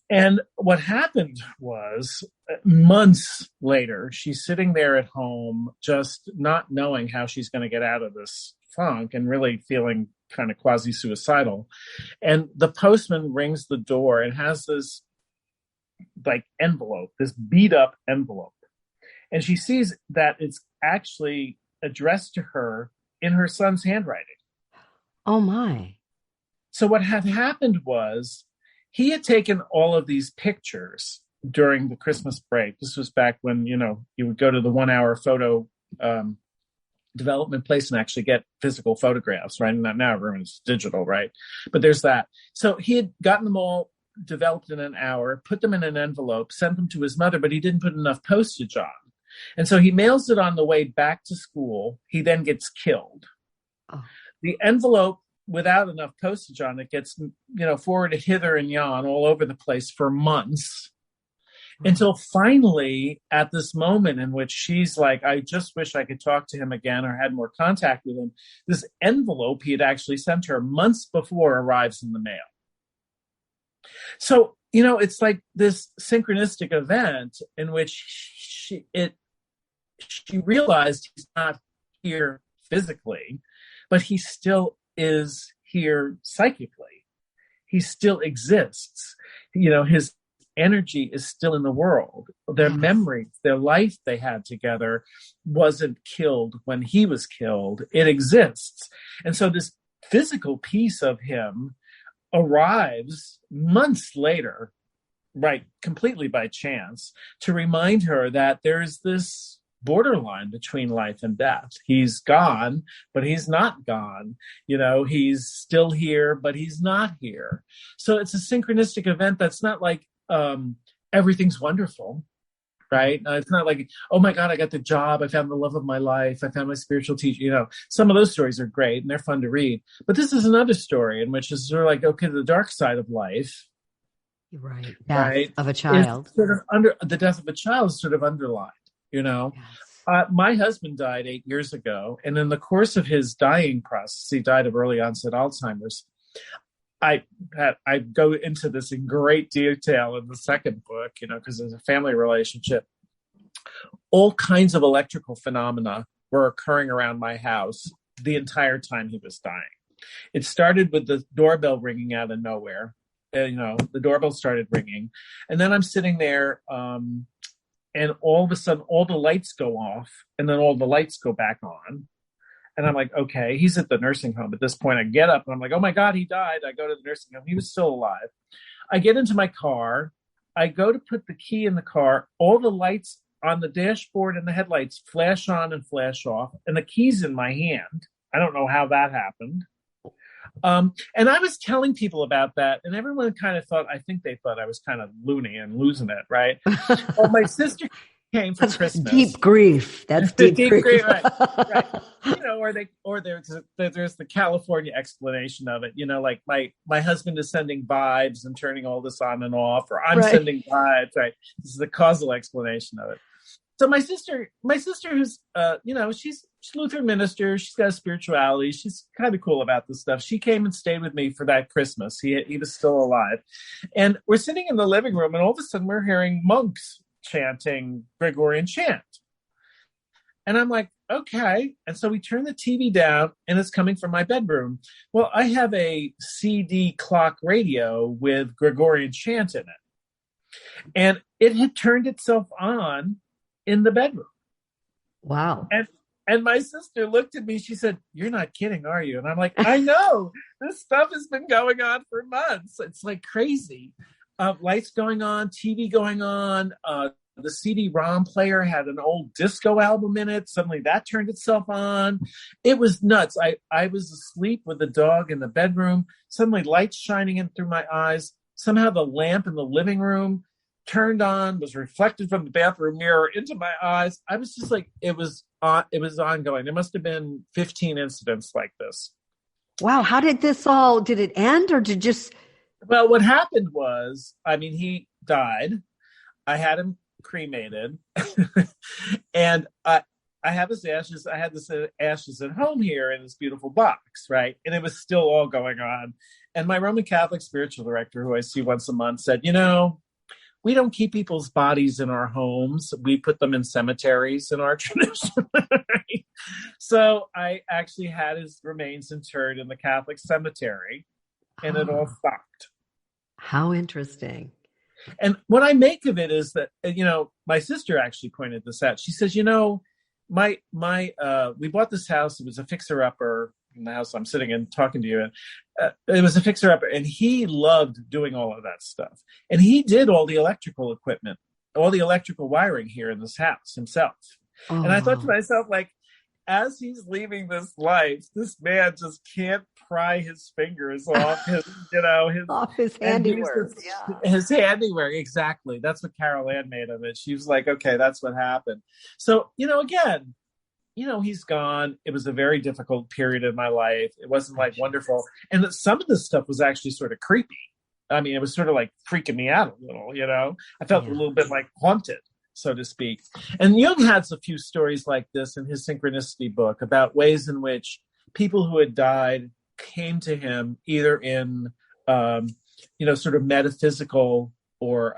Speaker 3: And what happened was, months later, she's sitting there at home, just not knowing how she's going to get out of this funk and really feeling kind of quasi-suicidal. And the postman rings the door and has this envelope, this beat up envelope. And she sees that it's actually addressed to her in her son's handwriting.
Speaker 2: Oh my.
Speaker 3: So what had happened was, he had taken all of these pictures during the Christmas break. This was back when, you would go to the 1 hour photo development place and actually get physical photographs, right? And now everyone's digital, right? But there's that. So he had gotten them all developed in an hour, put them in an envelope, sent them to his mother, but he didn't put enough postage on. And so he mails it on the way back to school. He then gets killed. Oh. The envelope, without enough postage on it, gets, forwarded hither and yon all over the place for months. Until finally, at this moment in which she's like, I just wish I could talk to him again or had more contact with him, this envelope he had actually sent her months before arrives in the mail. So, it's like this synchronistic event in which she realized he's not here physically, but he still is here psychically. He still exists. His energy is still in the world. Their memories, their life they had together wasn't killed when he was killed. It exists. And so this physical piece of him arrives months later, right, completely by chance, to remind her that there's this borderline between life and death. He's gone, but he's not gone. He's still here, but he's not here. So it's a synchronistic event that's not like everything's wonderful, right? It's not like, oh my God, I got the job. I found the love of my life. I found my spiritual teacher. Some of those stories are great and they're fun to read. But this is another story in which is sort of like, okay, the dark side of life.
Speaker 2: Right.
Speaker 3: Right.
Speaker 2: Of a child.
Speaker 3: Sort of the death of a child is sort of underlined, Yes. My husband died 8 years ago. And in the course of his dying process, he died of early onset Alzheimer's. I go into this in great detail in the second book, because there's a family relationship. All kinds of electrical phenomena were occurring around my house the entire time he was dying. It started with the doorbell ringing out of nowhere. The doorbell started ringing. And then I'm sitting there, and all of a sudden, all the lights go off, and then all the lights go back on. And I'm like, okay, he's at the nursing home. At this point, I get up and I'm like, oh my God, he died. I go to the nursing home. He was still alive. I get into my car. I go to put the key in the car. All the lights on the dashboard and the headlights flash on and flash off. And the key's in my hand. I don't know how that happened. And I was telling people about that. And everyone kind of I think they thought I was kind of loony and losing it, right? Well, my sister came for Christmas.
Speaker 2: Deep grief. That's deep grief.
Speaker 3: Right. Or there's the California explanation of it. Like my husband is sending vibes and turning all this on and off, or I'm sending vibes. Right. This is the causal explanation of it. So my sister, who's she's Lutheran minister. She's got a spirituality. She's kind of cool about this stuff. She came and stayed with me for that Christmas. He was still alive, and we're sitting in the living room, and all of a sudden we're hearing monks chanting Gregorian chant. And I'm like, okay. And so we turn the TV down, and it's coming from my bedroom. Well, I have a CD clock radio with Gregorian chant in it. And it had turned itself on in the bedroom.
Speaker 2: Wow.
Speaker 3: And my sister looked at me. She said, "You're not kidding, are you?" And I'm like, I know. This stuff has been going on for months. It's like crazy. Lights going on, TV going on, the CD-ROM player had an old disco album in it. Suddenly that turned itself on. It was nuts. I was asleep with the dog in the bedroom. Suddenly lights shining in through my eyes. Somehow the lamp in the living room turned on, was reflected from the bathroom mirror into my eyes. I was just like, it was ongoing. There must have been 15 incidents like this.
Speaker 2: Wow. How did did it end or did just...
Speaker 3: Well, what happened was, he died. I had him cremated and I have his ashes. I had this ashes at home here in this beautiful box, right? And it was still all going on. And my Roman Catholic spiritual director, who I see once a month, said, we don't keep people's bodies in our homes. We put them in cemeteries in our tradition. Right? So I actually had his remains interred in the Catholic cemetery, and it all stopped.
Speaker 2: How interesting.
Speaker 3: And what I make of it is that, my sister actually pointed this out. She says, we bought this house. It was a fixer-upper in the house I'm sitting in talking to you in. It was a fixer-upper, and he loved doing all of that stuff. And he did all the electrical equipment, all the electrical wiring here in this house himself. Oh. And I thought to myself, like, as he's leaving this life, this man just can't pry his fingers off his handiwork. His handiwork, exactly. That's what Carol Ann made of it. She was like, okay, that's what happened. So, again, he's gone. It was a very difficult period in my life. It wasn't like wonderful. And some of this stuff was actually sort of creepy. It was sort of like freaking me out a little, I felt a little bit like haunted, so to speak. And Jung has a few stories like this in his Synchronicity book about ways in which people who had died came to him either in, sort of metaphysical or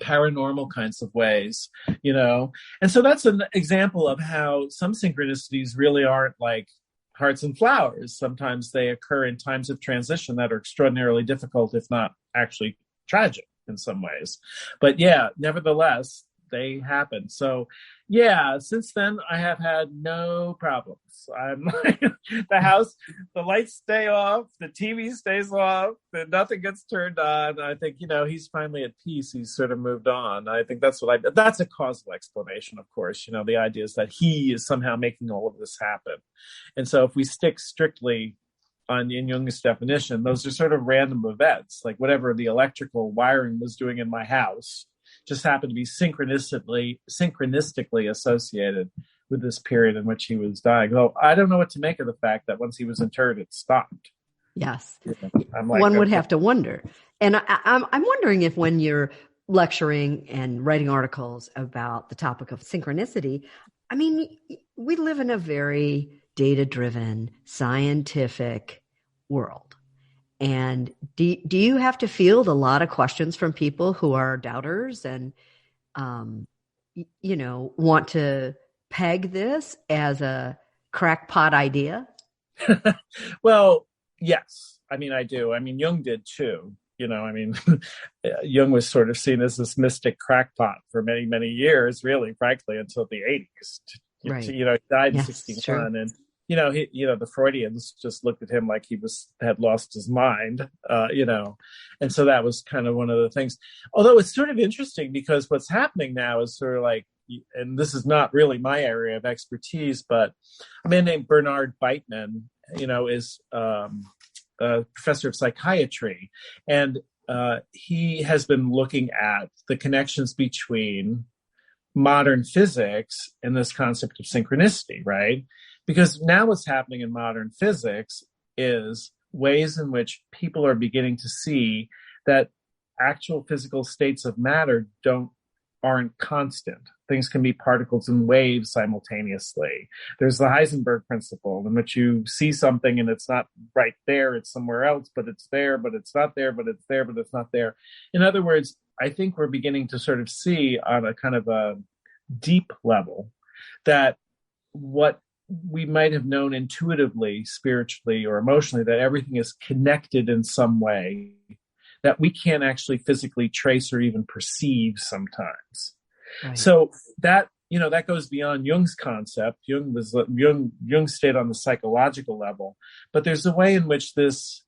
Speaker 3: paranormal kinds of ways, And so that's an example of how some synchronicities really aren't like hearts and flowers. Sometimes they occur in times of transition that are extraordinarily difficult, if not actually tragic in some ways. But yeah, nevertheless, they happen. So yeah, since then I have had no problems. I'm like, the house, the lights stay off, the TV stays off, nothing gets turned on. I think, he's finally at peace. He's sort of moved on. I think that's that's a causal explanation, of course. The idea is that he is somehow making all of this happen. And so if we stick strictly in Jung's definition, those are sort of random events, like whatever the electrical wiring was doing in my house just happened to be synchronistically associated with this period in which he was dying. Though I don't know what to make of the fact that once he was interred, it stopped.
Speaker 2: Yes.
Speaker 3: I'm like,
Speaker 2: one would have to wonder. And I'm wondering if when you're lecturing and writing articles about the topic of synchronicity, we live in a very data-driven, scientific world. And do you have to field a lot of questions from people who are doubters and, want to peg this as a crackpot idea?
Speaker 3: Well, yes. I do. Jung did too. Jung was sort of seen as this mystic crackpot for many, many years, really, frankly, until the 80s.
Speaker 2: Right.
Speaker 3: He died in 1961, and the Freudians just looked at him like he had lost his mind, and so that was kind of one of the things. Although it's sort of interesting because what's happening now is sort of like, and this is not really my area of expertise, but a man named Bernard Beitman, is a professor of psychiatry, and he has been looking at the connections between modern physics and this concept of synchronicity, right? Because now what's happening in modern physics is ways in which people are beginning to see that actual physical states of matter aren't constant. Things can be particles and waves simultaneously. There's the Heisenberg principle in which you see something and it's not right there, it's somewhere else, but it's there, but it's not there, but it's there, but it's not there. In other words, I think we're beginning to sort of see on a kind of a deep level that what we might have known intuitively, spiritually, or emotionally, that everything is connected in some way that we can't actually physically trace or even perceive sometimes. Right. So that, that goes beyond Jung's concept. Jung stayed on the psychological level, but there's a way in which this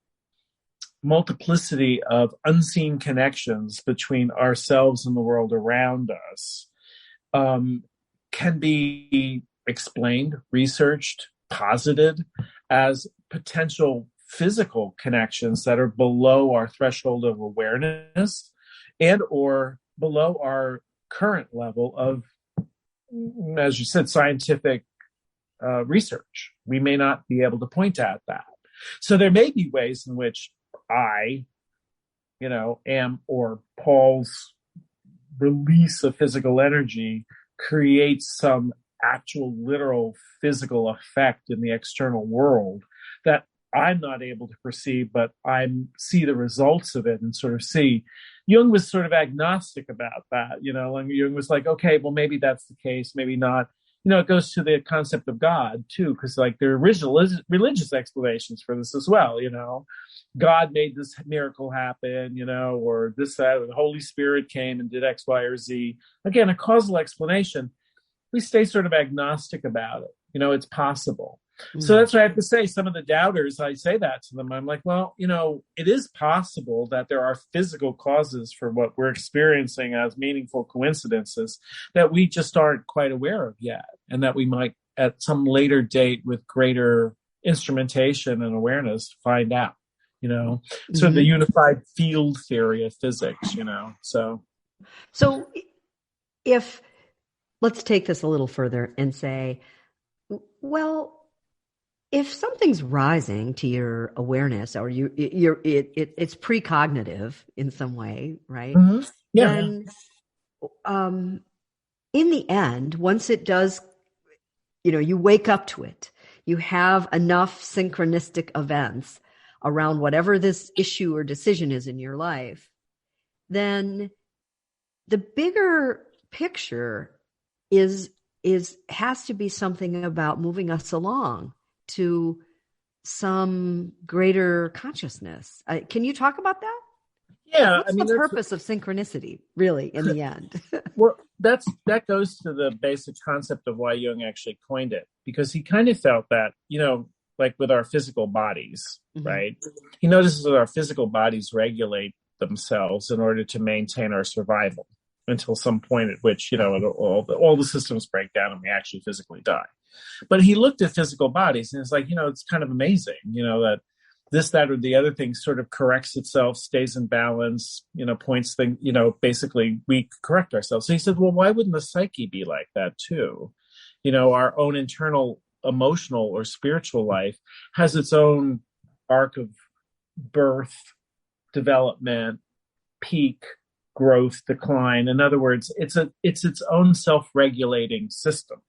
Speaker 3: multiplicity of unseen connections between ourselves and the world around us can be explained, researched, posited as potential physical connections that are below our threshold of awareness and or below our current level of, as you said, scientific research. We may not be able to point at that. So there may be ways in which I, am, or Paul's release of physical energy creates some actual literal physical effect in the external world that I'm not able to perceive, but I see the results of it and sort of see. Jung was sort of agnostic about that, and Jung was like, okay, well, maybe that's the case, maybe not. It goes to the concept of God too, because like there are original religious explanations for this as well. God made this miracle happen, or this, that, or the Holy Spirit came and did X, Y, or Z. Again, a causal explanation. We stay sort of agnostic about it. It's possible. Mm-hmm. So that's why I have to say, some of the doubters, I say that to them. I'm like, well, it is possible that there are physical causes for what we're experiencing as meaningful coincidences that we just aren't quite aware of yet. And that we might, at some later date with greater instrumentation and awareness, find out, mm-hmm. sort of the unified field theory of physics, So
Speaker 2: if, let's take this a little further and say, well, if something's rising to your awareness, or it's precognitive in some way, right?
Speaker 3: Mm-hmm. Yeah.
Speaker 2: Then, in the end, once it does, you wake up to it, you have enough synchronistic events around whatever this issue or decision is in your life, then the bigger picture has to be something about moving us along to some greater consciousness. Can you talk about that?
Speaker 3: Yeah.
Speaker 2: What's the purpose of synchronicity, really, in the end?
Speaker 3: Well, that goes to the basic concept of why Jung actually coined it, because he kind of felt that, like with our physical bodies, mm-hmm. right? He notices that our physical bodies regulate themselves in order to maintain our survival until some point at which, all the systems break down and we actually physically die. But he looked at physical bodies and it's like, it's kind of amazing, that this, that, or the other thing sort of corrects itself, stays in balance, points thing, basically we correct ourselves. So he said, well, why wouldn't the psyche be like that too? Our own internal emotional or spiritual life has its own arc of birth, development, peak, growth, decline. In other words, it's its own self-regulating system,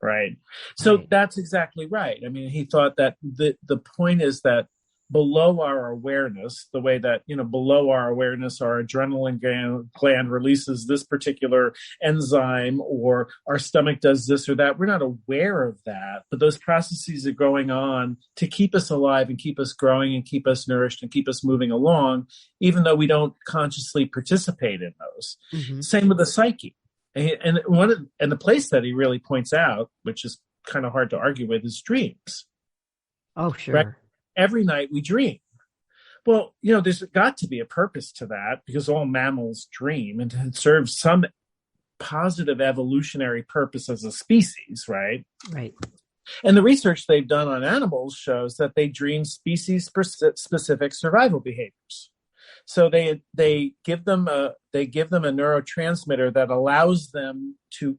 Speaker 3: right? So right. That's exactly right. I mean, he thought that the point is that below our awareness, the way that, below our awareness, our adrenaline gland releases this particular enzyme, or our stomach does this or that. We're not aware of that, but those processes are going on to keep us alive and keep us growing and keep us nourished and keep us moving along, even though we don't consciously participate in those. Mm-hmm. Same with the psyche. And the place that he really points out, which is kind of hard to argue with, is dreams.
Speaker 2: Oh, sure.
Speaker 3: Right? Every night we dream. Well, there's got to be a purpose to that, because all mammals dream, and it serves some positive evolutionary purpose as a species, right?
Speaker 2: Right.
Speaker 3: And the research they've done on animals shows that they dream species-specific survival behaviors. So they give them a neurotransmitter that allows them to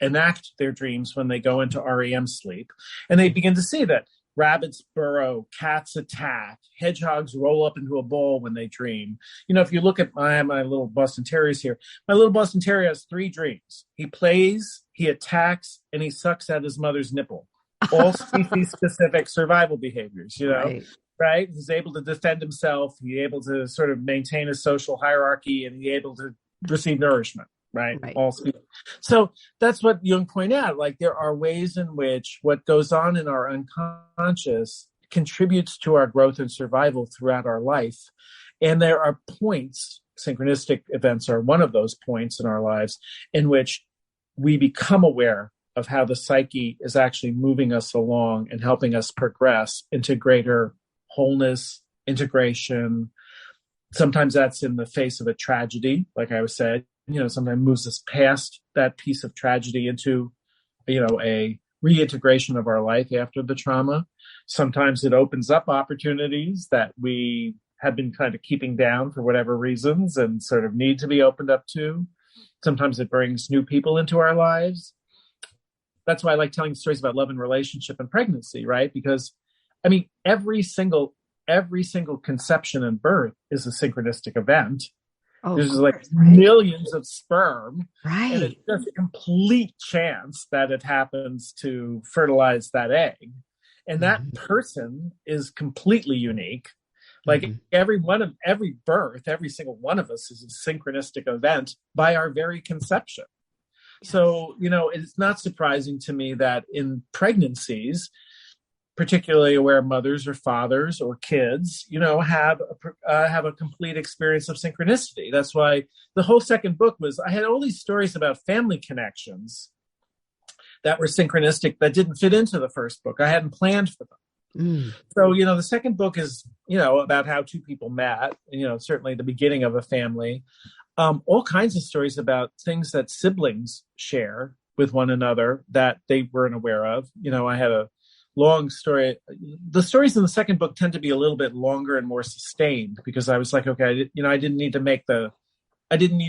Speaker 3: enact their dreams when they go into REM sleep, and they begin to see that rabbits burrow, cats attack, hedgehogs roll up into a ball when they dream. If you look at my little Boston Terriers here, my little Boston Terrier has 3 dreams. He plays, he attacks, and he sucks at his mother's nipple. All species-specific survival behaviors, right? He's able to defend himself. He's able to sort of maintain a social hierarchy, and he's able to receive nourishment. Right. All species. So that's what Jung pointed out. Like, there are ways in which what goes on in our unconscious contributes to our growth and survival throughout our life. And there are points, synchronistic events are one of those points in our lives, in which we become aware of how the psyche is actually moving us along and helping us progress into greater wholeness integration. Sometimes that's in the face of a tragedy, like I was said, sometimes moves us past that piece of tragedy into, a reintegration of our life after the trauma. Sometimes it opens up opportunities that we have been kind of keeping down for whatever reasons and sort of need to be opened up to. Sometimes it brings new people into our lives. That's why I like telling stories about love and relationship and pregnancy, right? Because, every single conception and birth is a synchronistic event.
Speaker 2: Oh,
Speaker 3: there's
Speaker 2: course,
Speaker 3: like
Speaker 2: right?
Speaker 3: millions of sperm.
Speaker 2: Right.
Speaker 3: And it's just a complete chance that it happens to fertilize that egg. And that person is completely unique. Like every birth, every single one of us is a synchronistic event by our very conception. Yes. So, it's not surprising to me that in pregnancies, particularly where mothers or fathers or kids, have a complete experience of synchronicity. That's why the whole second book I had all these stories about family connections that were synchronistic that didn't fit into the first book. I hadn't planned for them. So, the second book is, about how two people met, certainly the beginning of a family, all kinds of stories about things that siblings share with one another that they weren't aware of. I had a long story. The stories in the second book tend to be a little bit longer and more sustained because I was like, okay, I didn't need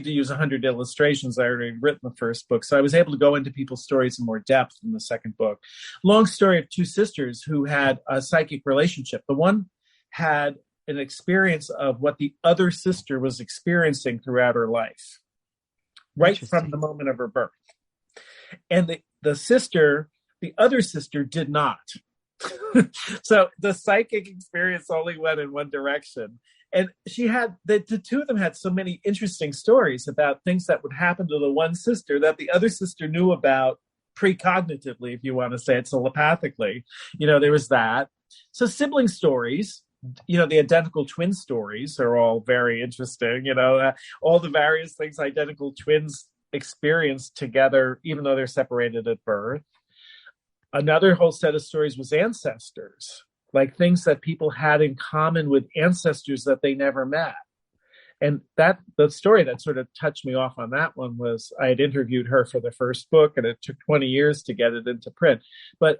Speaker 3: to use 100 illustrations. I already written the first book. So I was able to go into people's stories in more depth in the second book. Long story of two sisters who had a psychic relationship. The one had an experience of what the other sister was experiencing throughout her life, right from the moment of her birth. And the other sister did not. So the psychic experience only went in one direction. And she had, the two of them had so many interesting stories about things that would happen to the one sister that the other sister knew about precognitively, if you want to say it, telepathically. There was that. So sibling stories, the identical twin stories are all very interesting. All the various things identical twins experience together, even though they're separated at birth. Another whole set of stories was ancestors, like things that people had in common with ancestors that they never met. And the story that sort of touched me off on that one was I had interviewed her for the first book, and it took 20 years to get it into print. But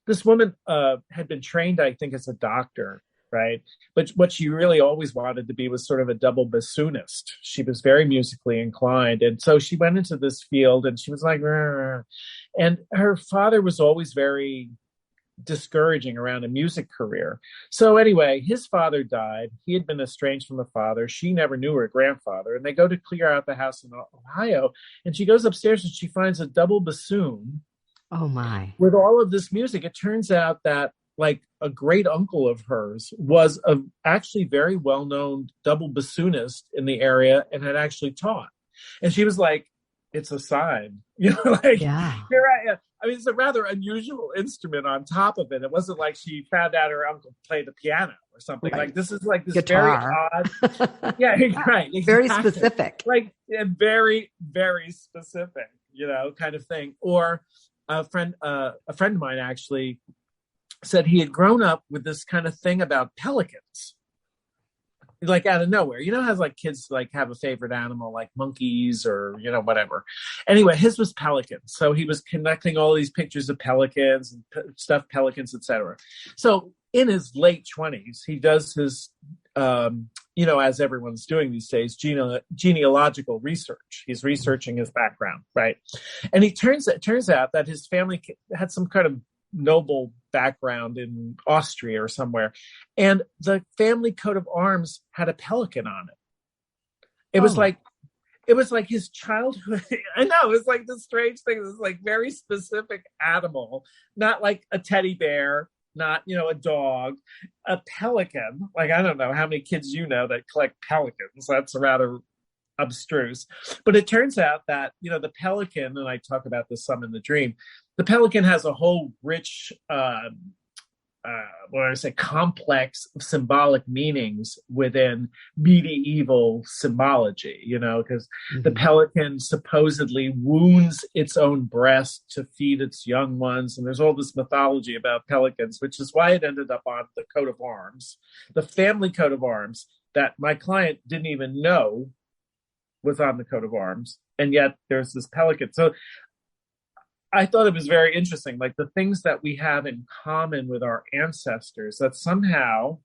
Speaker 3: this woman had been trained, I think, as a doctor, right? But what she really always wanted to be was sort of a double bassoonist. She was very musically inclined. And so she went into this field and she was like, rrr. And her father was always very discouraging around a music career. So anyway, his father died. He had been estranged from the father. She never knew her grandfather. And they go to clear out the house in Ohio. And she goes upstairs and she finds a double bassoon.
Speaker 2: Oh my.
Speaker 3: With all of this music. It turns out that like a great uncle of hers was a actually very well-known double bassoonist in the area and had actually taught. And she was like, it's a sign, here I am. I mean, it's a rather unusual instrument on top of it. It wasn't like she found out her uncle played the piano or something. Right. Like this is like this guitar. Very odd. Yeah, right. Exactly.
Speaker 2: Very specific.
Speaker 3: Like very, very specific, kind of thing. Or a friend of mine actually said he had grown up with this kind of thing about pelicans, like out of nowhere. How like kids like have a favorite animal like monkeys or, whatever. Anyway, his was pelicans. So he was connecting all these pictures of pelicans and stuffed pelicans, etc. So in his late 20s, he does his, as everyone's doing these days, genealogical research. He's researching his background, right? And it turns out that his family had some kind of noble background in Austria or somewhere, and the family coat of arms had a pelican on it. It was like his childhood. I know, it's like this strange thing. This like very specific animal, not like a teddy bear, not a dog, a pelican. Like I don't know how many kids that collect pelicans. That's rather abstruse. But it turns out that the pelican, and I talk about this some in the dream, the pelican has a whole rich what do I say, complex symbolic meanings within medieval symbology, because the pelican supposedly wounds its own breast to feed its young ones. And there's all this mythology about pelicans, which is why it ended up on the coat of arms, the family coat of arms that my client didn't even know was on the coat of arms. And yet there's this pelican. So I thought it was very interesting, like the things that we have in common with our ancestors that somehow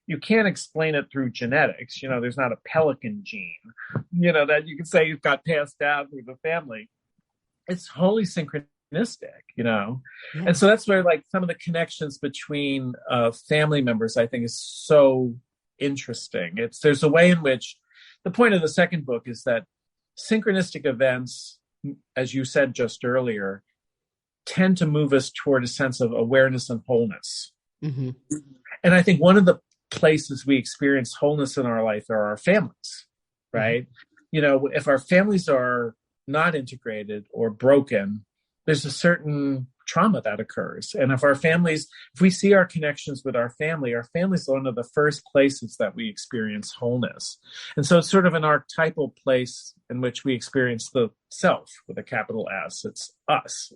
Speaker 3: you can't explain it through genetics. There's not a pelican gene, that you can say you've got passed down through the family. It's wholly synchronistic, Yeah. And so that's where like some of the connections between family members, I think, is so interesting. There's a way in which the point of the second book is that synchronistic events, as you said just earlier, tend to move us toward a sense of awareness and wholeness. Mm-hmm. And I think one of the places we experience wholeness in our life are our families, right? Mm-hmm. If our families are not integrated or broken, there's a certain trauma that occurs. And if we see our connections with our family is one of the first places that we experience wholeness. And so it's sort of an archetypal place in which we experience the self with a capital S. It's us.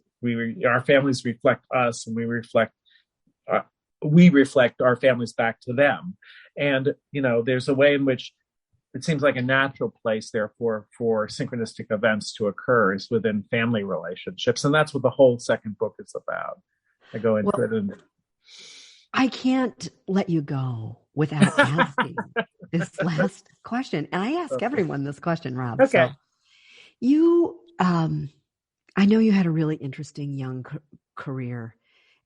Speaker 3: Our families reflect us, and we reflect our families back to them. And, there's a way in which it seems like a natural place, therefore, for synchronistic events to occur is within family relationships. And that's what the whole second book is about. I go into it. And
Speaker 2: I can't let you go without asking this last question. And I ask everyone this question, Rob.
Speaker 3: Okay.
Speaker 2: So I know you had a really interesting young career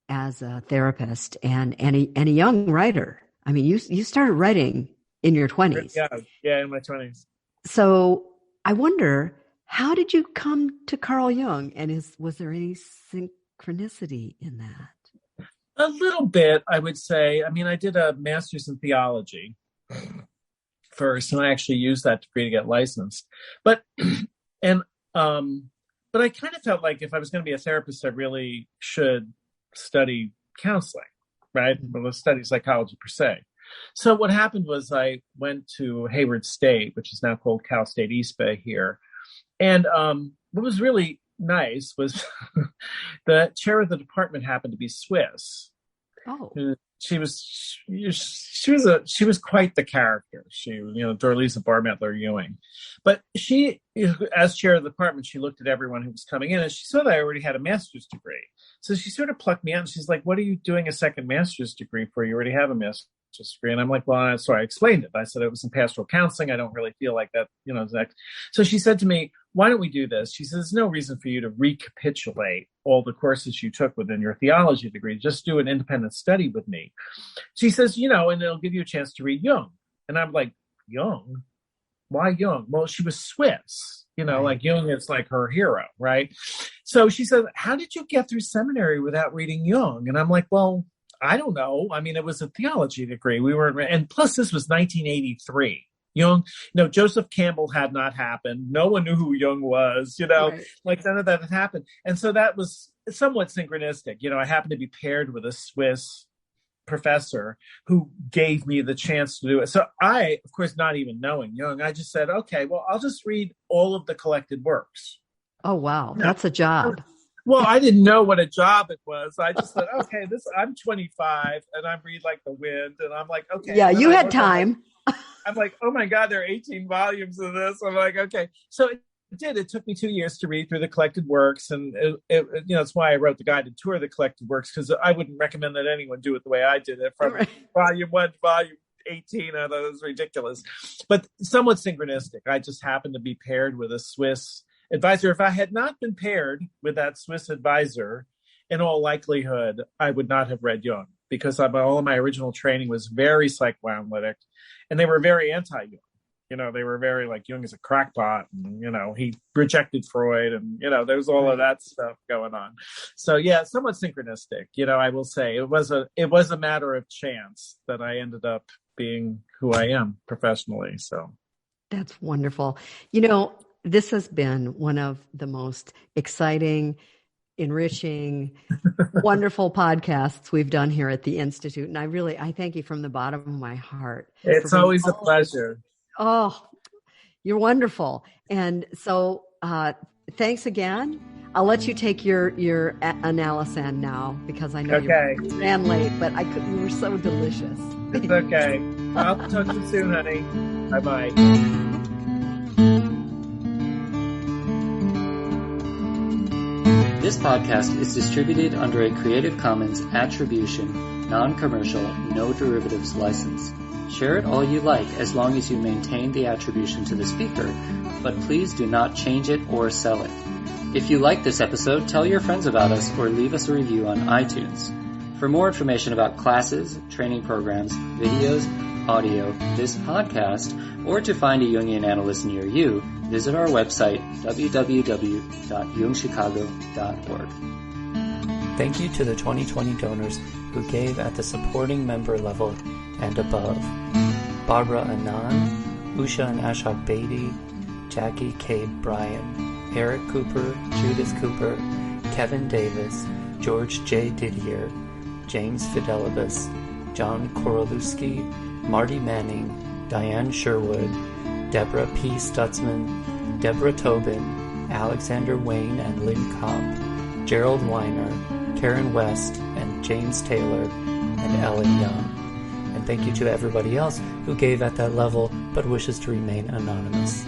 Speaker 2: as a therapist and a young writer. I mean, you started writing in your 20s.
Speaker 3: Yeah, in my 20s.
Speaker 2: So I wonder, how did you come to Carl Jung, and was there any synchronicity in that?
Speaker 3: A little bit, I would say. I mean, I did a master's in theology first, and I actually used that degree to get licensed. But I kind of felt like if I was going to be a therapist, I really should study counseling, right? Well, study psychology per se. So what happened was I went to Hayward State, which is now called Cal State East Bay here. And what was really nice was the chair of the department happened to be Swiss.
Speaker 2: Oh.
Speaker 3: She was quite the character. She, Dorlisa Barmettler Ewing. But she, as chair of the department, she looked at everyone who was coming in, and she saw that I already had a master's degree. So she sort of plucked me out, and she's like, "What are you doing a second master's degree for? You already have a master's degree." And I'm like, "Well," so I explained it. I said it was in pastoral counseling. I don't really feel like that, next. So she said to me, "Why don't we do this?" She says, "There's no reason for you to recapitulate all the courses you took within your theology degree. Just do an independent study with me." She says, and it'll give you a chance to read Jung. And I'm like, Jung? Why Jung? Well, she was Swiss, like Jung is like her hero, right? So she said, "How did you get through seminary without reading Jung?" And I'm like, "Well, I don't know. I mean, it was a theology degree. And plus this was 1983. Jung, Joseph Campbell had not happened. No one knew who Jung was,
Speaker 2: Right.
Speaker 3: Like none of that had happened. And so that was somewhat synchronistic. I happened to be paired with a Swiss professor who gave me the chance to do it. So I, of course, not even knowing Jung, I just said, okay, well, I'll just read all of the collected works.
Speaker 2: Oh, wow. That's a job.
Speaker 3: Well, I didn't know what a job it was. I just said, okay, I'm 25 and I read like the wind. And I'm like, okay.
Speaker 2: Yeah, you had time.
Speaker 3: I'm like, oh my God, there are 18 volumes of this. I'm like, okay. So it did. It took me 2 years to read through the collected works. And, it's why I wrote the guided tour of the collected works, because I wouldn't recommend that anyone do it the way I did it from volume 1 to volume 18. I thought it was ridiculous, but somewhat synchronistic. I just happened to be paired with a Swiss advisor. If I had not been paired with that Swiss advisor, in all likelihood, I would not have read Jung, because all of my original training was very psychoanalytic, and they were very anti-Jung. They were very like, Jung is a crackpot, and, he rejected Freud, and, there was all of that stuff going on. So yeah, somewhat synchronistic, I will say it was a matter of chance that I ended up being who I am professionally. So
Speaker 2: that's wonderful. This has been one of the most exciting enriching, wonderful podcasts we've done here at the Institute. And I thank you from the bottom of my heart.
Speaker 3: It's always a pleasure.
Speaker 2: Oh, you're wonderful. And so thanks again. I'll let you take your Analysan now, because I know you ran late, but you were so delicious.
Speaker 3: It's okay. I'll talk to you soon, honey. Bye-bye.
Speaker 1: This podcast is distributed under a Creative Commons Attribution, Non-Commercial, No Derivatives license. Share it all you like as long as you maintain the attribution to the speaker, but please do not change it or sell it. If you like this episode, tell your friends about us or leave us a review on iTunes. For more information about classes, training programs, videos, audio, this podcast, or to find a Jungian analyst near you, visit our website, www.jungchicago.org. Thank you to the 2020 donors who gave at the supporting member level and above: Barbara Annan, Usha and Ashok Bedi, Jackie Cabe Bryan, Eric Cooper, Judith Cooper, Kevin Davis, George J. Didier, James Fidelibus, John Korolewski, Marty Manning, Dyane Sherwood, Deborah P. Stutsman, Deborah Tobin, Alexander Wayne and Lynne Copp, Gerald Weiner, Karen West, and James Taylor, and Ellen Young. And thank you to everybody else who gave at that level but wishes to remain anonymous.